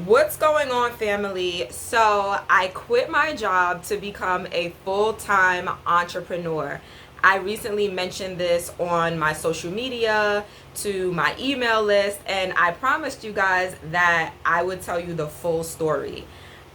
What's going on, family? So, I quit my job to become a full-time entrepreneur. I recently mentioned this on my social media, to my email list, and I promised you guys that I would tell you the full story.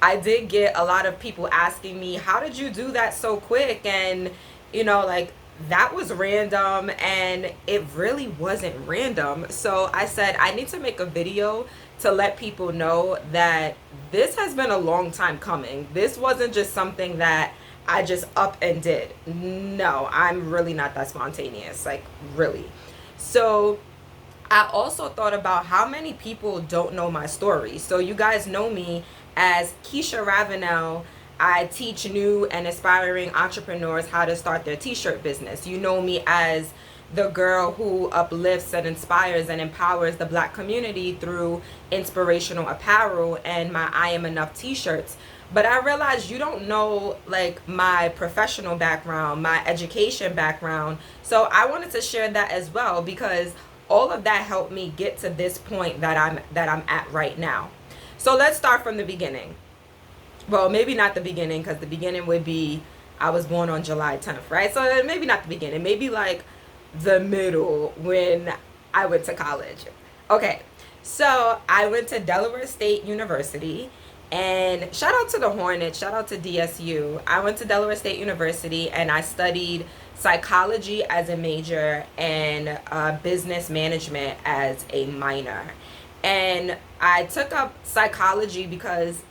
I did get a lot of people asking me, "How did you do that so quick?" And, like, that was random, and it really wasn't random. So I said, I need to make a video to let people know that this has been a long time coming. This wasn't just something that I just up and did. No, I'm really not that spontaneous, like, really. So I also thought about how many people don't know my story. So you guys know me as Keisha Ravenel. I teach new and aspiring entrepreneurs how to start their t-shirt business. You know me as the girl who uplifts and inspires and empowers the Black community through inspirational apparel and my I Am Enough t-shirts. But I realized you don't know, like, my professional background, my education background. So I wanted to share that as well, because all of that helped me get to this point that I'm at right now. So let's start from the beginning. Well, maybe not the beginning, because the beginning would be I was born on July 10th, right? So maybe not the beginning, maybe like the middle, when I went to college. Okay, so I went to Delaware State University, and shout out to the Hornets, shout out to DSU. I went to Delaware State University and I studied psychology as a major and business management as a minor. And I took up psychology because,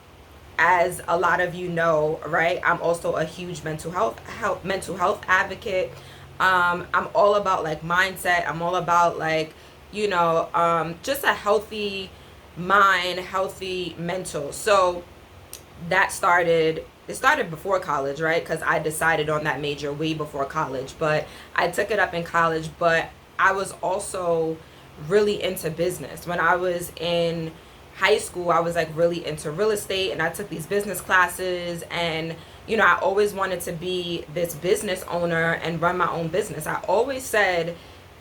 as a lot of you know, right, I'm also a huge mental health advocate. I'm all about, like, mindset. I'm all about, like, just a healthy mind, healthy mental. So it started before college, right? Because I decided on that major way before college, but I took it up in college. But I was also really into business. When I was in high school, I was, like, really into real estate, and I took these business classes, and I always wanted to be this business owner and run my own business. I always said,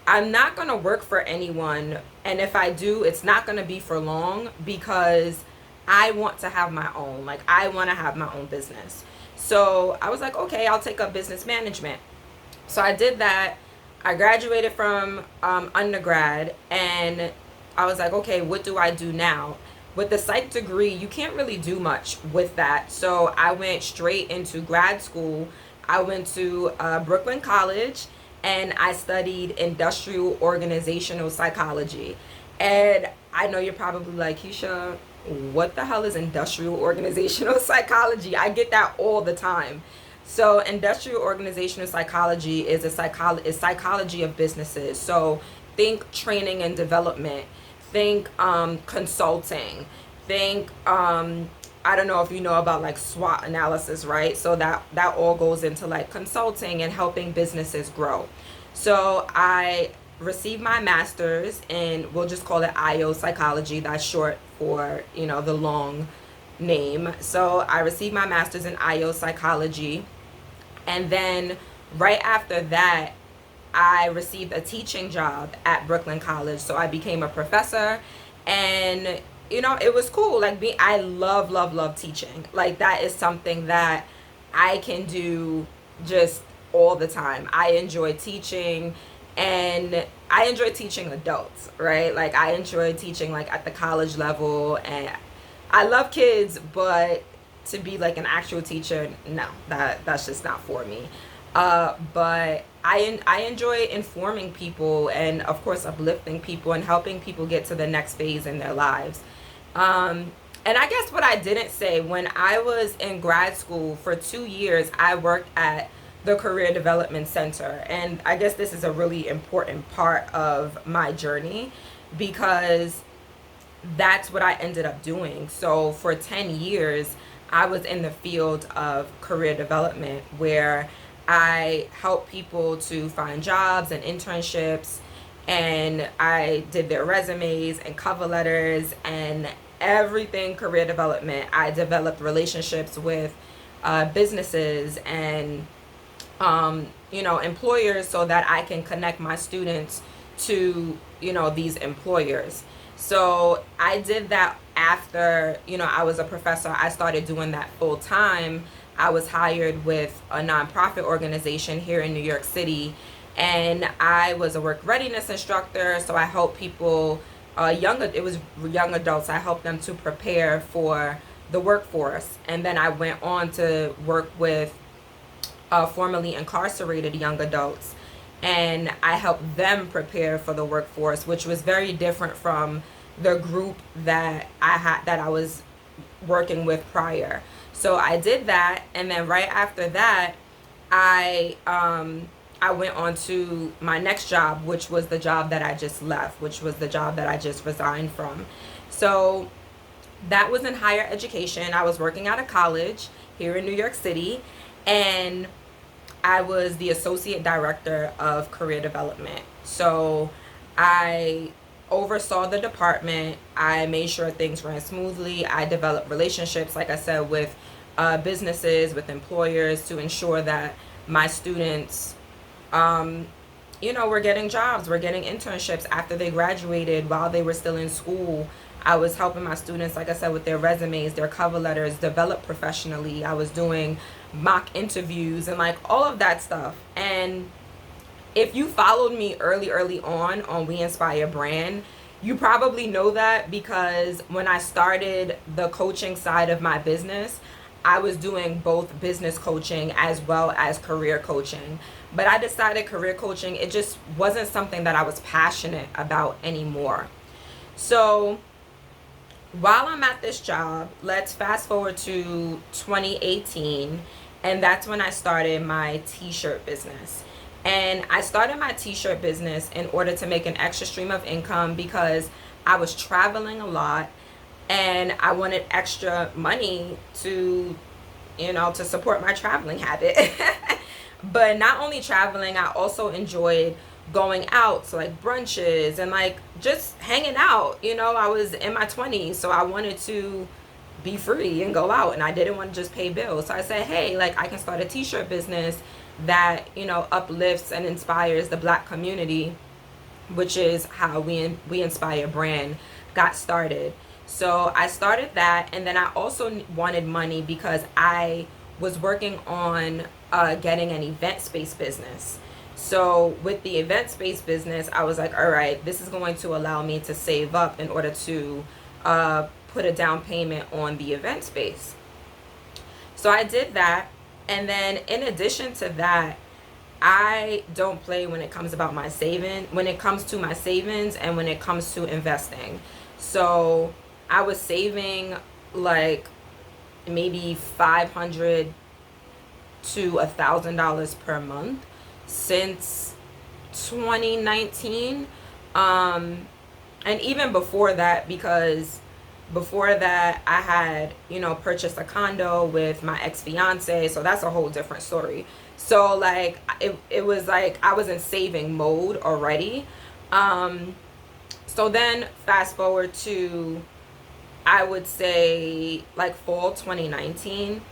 I'm not going to work for anyone, and if I do, it's not going to be for long, because I want to have my own. Like, I want to have my own business. So I was like, okay, I'll take up business management. So I did that. I graduated from undergrad, and I was like, okay, what do I do now? With the psych degree, you can't really do much with that. So I went straight into grad school. I went to Brooklyn College, and I studied industrial organizational psychology. And I know you're probably like, Keisha, what the hell is industrial organizational psychology? I get that all the time. So industrial organizational psychology is psychology of businesses. So think training and development, think consulting, think I don't know if you know about, like, SWOT analysis, right? So that all goes into, like, consulting and helping businesses grow. So I received my master's in, we'll just call it IO psychology. That's short for, the long name. So I received my master's in IO psychology, and then right after that, I received a teaching job at Brooklyn College. So I became a professor, and it was cool. Like, I love teaching. Like, that is something that I can do just all the time. I enjoy teaching, and I enjoy teaching adults, right? Like, I enjoy teaching, like, at the college level, and I love kids, but to be, like, an actual teacher, no, that's just not for me. But I enjoy informing people, and of course uplifting people and helping people get to the next phase in their lives. And I guess what I didn't say, when I was in grad school for 2 years, I worked at the Career Development Center. And I guess this is a really important part of my journey, because that's what I ended up doing. So for 10 years, I was in the field of career development, where I help people to find jobs and internships, and I did their resumes and cover letters and everything career development. I developed relationships with businesses and employers, so that I can connect my students to these employers. So I did that after, I was a professor, I started doing that full time. I was hired with a nonprofit organization here in New York City, and I was a work readiness instructor. So I helped people, it was young adults. I helped them to prepare for the workforce, and then I went on to work with formerly incarcerated young adults, and I helped them prepare for the workforce, which was very different from the group that I was working with prior. So I did that, and then right after that, I I went on to my next job, which was the job that I just left, which was the job that I just resigned from. So that was in higher education. I was working out of college here in New York City, and I was the associate director of career development. So I oversaw the department. I made sure things ran smoothly. I developed relationships, like I said, with businesses, with employers, to ensure that my students, were getting jobs, were getting internships after they graduated. While they were still in school, I was helping my students, like I said, with their resumes, their cover letters, develop professionally. I was doing mock interviews and like all of that stuff. And if you followed me early on We Inspire brand, you probably know that, because when I started the coaching side of my business, I was doing both business coaching as well as career coaching. But I decided career coaching, it just wasn't something that I was passionate about anymore. So while I'm at this job, let's fast forward to 2018, and that's when I started my t-shirt business. And I started my t-shirt business in order to make an extra stream of income, because I was traveling a lot and I wanted extra money to, to support my traveling habit. But not only traveling, I also enjoyed going out, so like brunches and like just hanging out. I was in my 20s, so I wanted to be free and go out, and I didn't want to just pay bills. So I said, hey, like I can start a t-shirt business that uplifts and inspires the Black community, which is how We Inspire brand got started. So I started that, and then I also wanted money because I was working on getting an event space business. So with the event space business, I was like, all right, this is going to allow me to save up in order to put a down payment on the event space. So I did that. And then in addition to that, I don't play when it comes to my savings, and when it comes to investing. So I was saving like maybe $500 to $1,000 per month since 2019. And even before that, because before that I had, purchased a condo with my ex-fiance, so that's a whole different story. So like it was like I was in saving mode already. So then fast forward to, I would say, like fall 2019.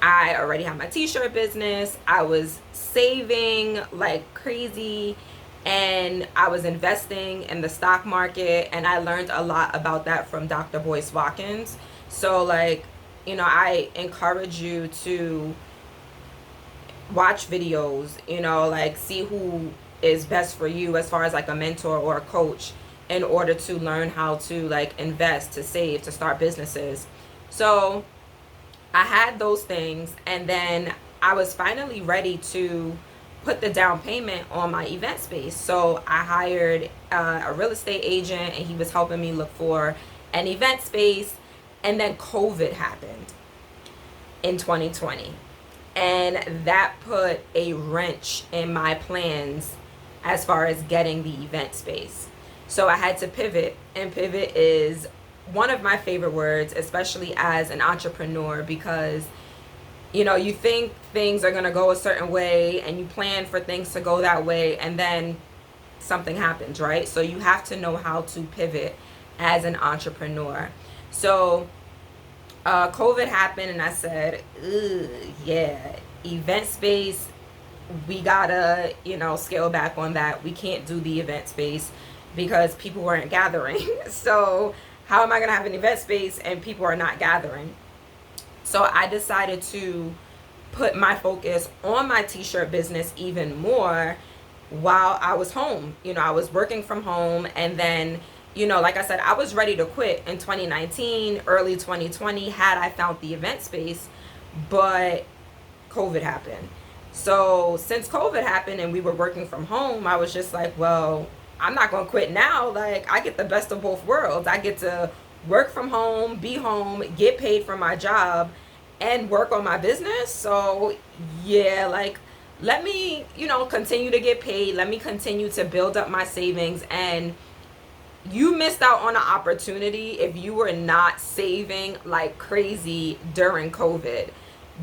I already had my t-shirt business. I was saving like crazy, and I was investing in the stock market, and I learned a lot about that from Dr. Boyce Watkins. So like, I encourage you to watch videos, like see who is best for you as far as like a mentor or a coach, in order to learn how to like invest, to save, to start businesses. So I had those things, and then I was finally ready to put the down payment on my event space. So I hired a real estate agent, and he was helping me look for an event space. And then COVID happened in 2020, and that put a wrench in my plans as far as getting the event space. So I had to pivot, and pivot is one of my favorite words, especially as an entrepreneur, because you think things are going to go a certain way, and you plan for things to go that way, and then something happens, right? So you have to know how to pivot as an entrepreneur. So COVID happened, and I said, yeah, event space, we gotta, scale back on that. We can't do the event space because people weren't gathering. So how am I going to have an event space and people are not gathering? So I decided to put my focus on my t-shirt business even more while I was home. I was working from home, and then, like I said, I was ready to quit in 2019, early 2020, had I found the event space, but COVID happened. So since COVID happened and we were working from home, I was just like, well, I'm not going to quit now. Like, I get the best of both worlds. I get to work from home, be home, get paid for my job, and work on my business. So yeah, like, let me, continue to get paid. Let me continue to build up my savings. And you missed out on an opportunity if you were not saving like crazy during COVID.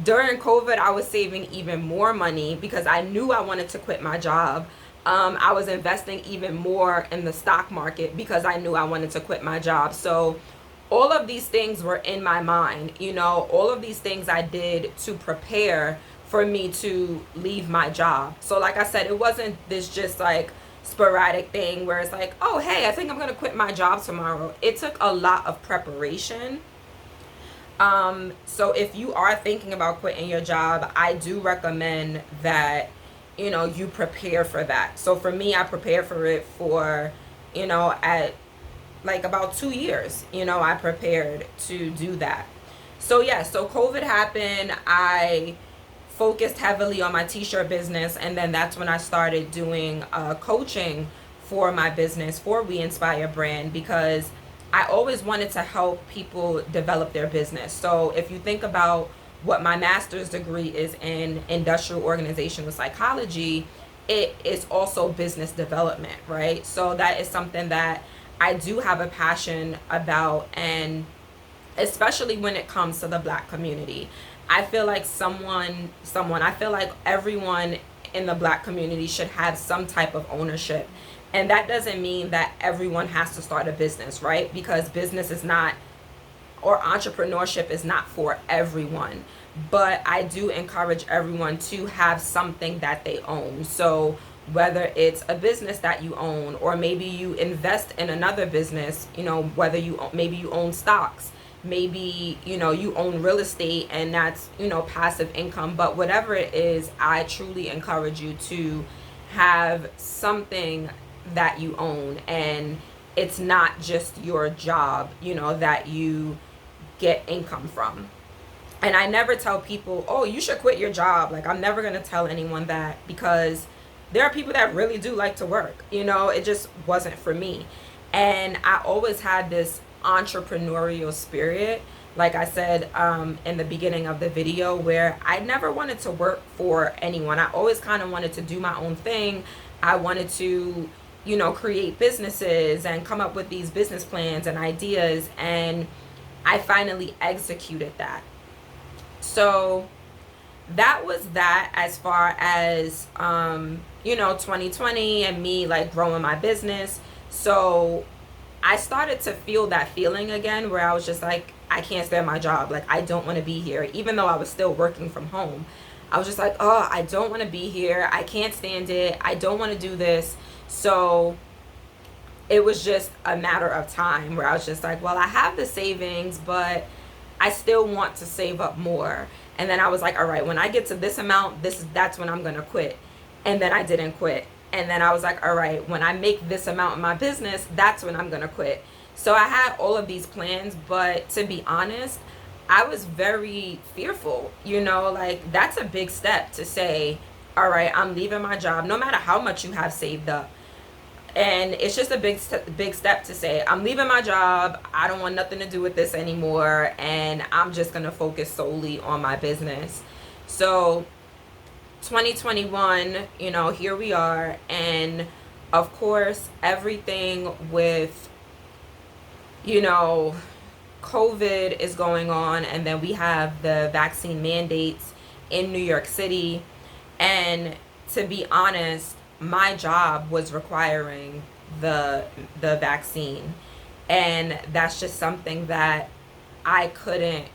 During COVID, I was saving even more money because I knew I wanted to quit my job. I was investing even more in the stock market because I knew I wanted to quit my job. So all of these things were in my mind. All of these things I did to prepare for me to leave my job. So like I said, it wasn't this just like sporadic thing where it's like, oh, hey, I think I'm going to quit my job tomorrow. It took a lot of preparation. So if you are thinking about quitting your job, I do recommend that, you prepare for that. So for me, I prepared for it for, at like about 2 years, I prepared to do that. So yeah, so COVID happened. I focused heavily on my t-shirt business, and then that's when I started doing coaching for my business, for We Inspire brand, because I always wanted to help people develop their business. So if you think about what my master's degree is in industrial organizational psychology, it is also business development, right? So that is something that I do have a passion about, and especially when it comes to the Black community. I feel like I feel like everyone in the Black community should have some type of ownership. And that doesn't mean that everyone has to start a business, right? Because business is not, or entrepreneurship is not for everyone. But I do encourage everyone to have something that they own. So whether it's a business that you own, or maybe you invest in another business, whether maybe you own stocks, maybe, you own real estate, and that's, passive income. But whatever it is, I truly encourage you to have something that you own, and it's not just your job, that you get income from. And I never tell people, oh, you should quit your job. Like, I'm never going to tell anyone that, because there are people that really do like to work. It just wasn't for me. And I always had this entrepreneurial spirit, like I said in the beginning of the video, where I never wanted to work for anyone. I always kind of wanted to do my own thing. I wanted to, create businesses and come up with these business plans and ideas, and I finally executed that. So that was that, as far as 2020 and me like growing my business. So I started to feel that feeling again, where I was just like, I can't stand my job. Like, I don't want to be here, even though I was still working from home. I was just like, oh, I don't want to be here. I can't stand it. I don't want to do this. So it was just a matter of time where I was just like, well, I have the savings, but I still want to save up more. And then I was like, all right, when I get to this amount, that's when I'm going to quit. And then I didn't quit. And then I was like, all right, when I make this amount in my business, that's when I'm going to quit. So I had all of these plans, but to be honest, I was very fearful. Like, that's a big step to say, all right, I'm leaving my job, no matter how much you have saved up. And it's just a big step to say, I'm leaving my job. I don't want nothing to do with this anymore. And I'm just going to focus solely on my business. So 2021, here we are. And of course, everything with, COVID is going on. And then we have the vaccine mandates in New York City. And to be honest, my job was requiring the vaccine, and that's just something that I couldn't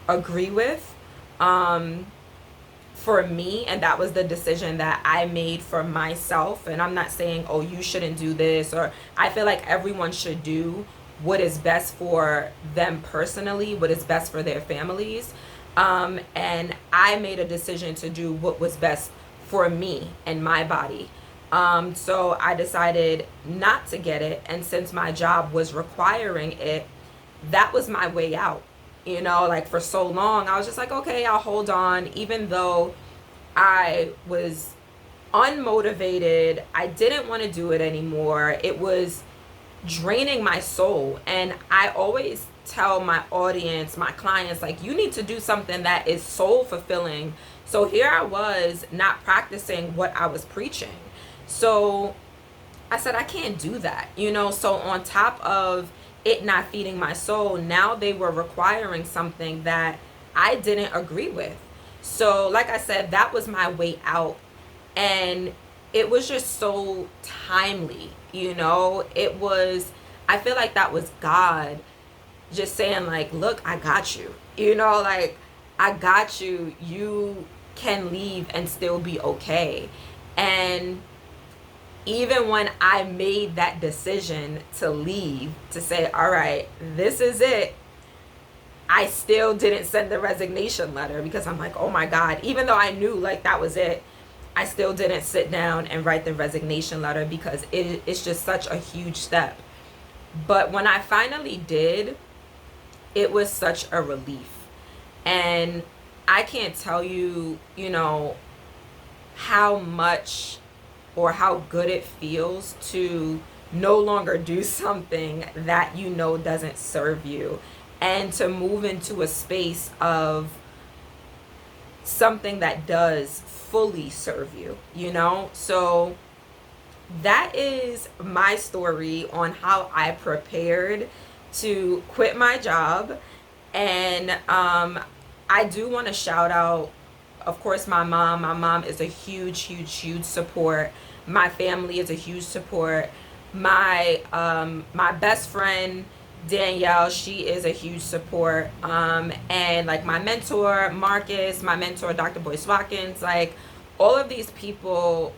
agree with for me, and that was the decision that I made for myself. And I'm not saying, oh, you shouldn't do this, or I feel like everyone should do what is best for them personally, what is best for their families. And I made a decision to do what was best for me and my body. So I decided not to get it. And since my job was requiring it, that was my way out. Like for so long, I was just like, okay, I'll hold on, even though I was unmotivated. I didn't want to do it anymore. It was draining my soul. And I always tell my audience, my clients, like, you need to do something that is soul fulfilling. So here I was not practicing what I was preaching. So I said, I can't do that. So on top of it not feeding my soul, now they were requiring something that I didn't agree with. So like I said, that was my way out. And it was just so timely. I feel like that was God just saying, like, look, I got you. Like, I got you. You can leave and still be okay. And even when I made that decision to leave, to say, all right, this is it, I still didn't send the resignation letter, because I'm like, oh my God, even though I knew like that was it, I still didn't sit down and write the resignation letter, because it's just such a huge step. But when I finally did, it was such a relief. And I can't tell you, how much or how good it feels to no longer do something that doesn't serve you, and to move into a space of something that does fully serve you. So that is my story on how I prepared to quit my job. And I do want to shout out, of course, my mom. My mom is a huge support. My family is a huge support. My best friend Danielle, she is a huge support. And like my mentor Marcus, my mentor Dr. Boyce Watkins, like all of these people,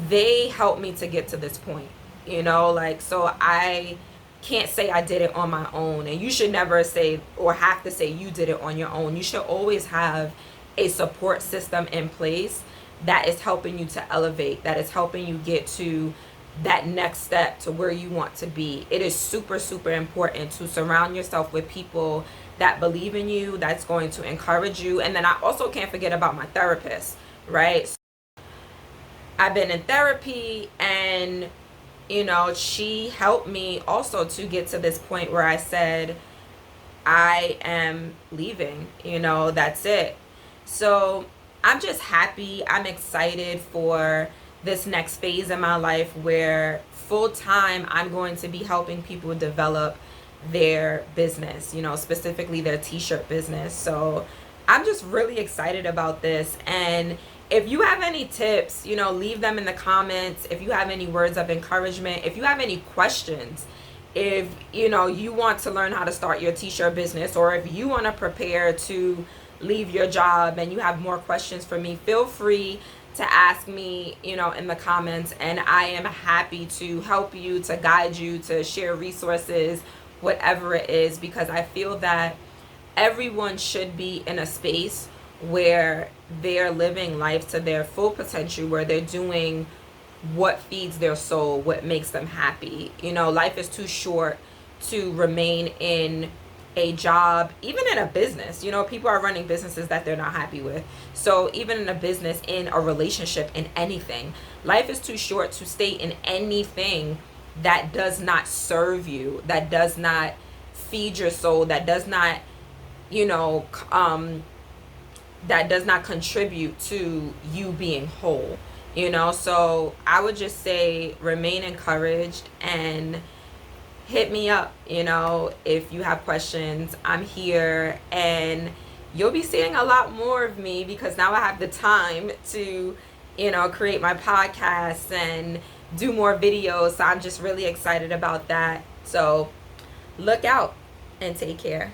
they helped me to get to this point. Like, so I can't say I did it on my own. And you should never say or have to say you did it on your own. You should always have a support system in place that is helping you to elevate, that is helping you get to that next step, to where you want to be. It is super important to surround yourself with people that believe in you, that's going to encourage you. And then I also can't forget about my therapist, right? So I've been in therapy, and she helped me also to get to this point where I said, I am leaving, that's it. So I'm just happy. I'm excited for this next phase in my life, where full time I'm going to be helping people develop their business, specifically their t-shirt business. So I'm just really excited about this. And if you have any tips, leave them in the comments. If you have any words of encouragement, if you have any questions, if you want to learn how to start your t-shirt business, or if you want to prepare to leave your job and you have more questions for me, feel free to ask me, in the comments, and I am happy to help you, to guide you, to share resources, whatever it is, because I feel that everyone should be in a space where they're living life to their full potential, where they're doing what feeds their soul, what makes them happy. Life is too short to remain in a job, even in a business. People are running businesses that they're not happy with. So even in a business, in a relationship, in anything, life is too short to stay in anything that does not serve you, that does not feed your soul, that does not, that does not contribute to you being whole. So I would just say, remain encouraged and hit me up, if you have questions. I'm here, and you'll be seeing a lot more of me, because now I have the time to, create my podcast and do more videos. So I'm just really excited about that. So look out and take care.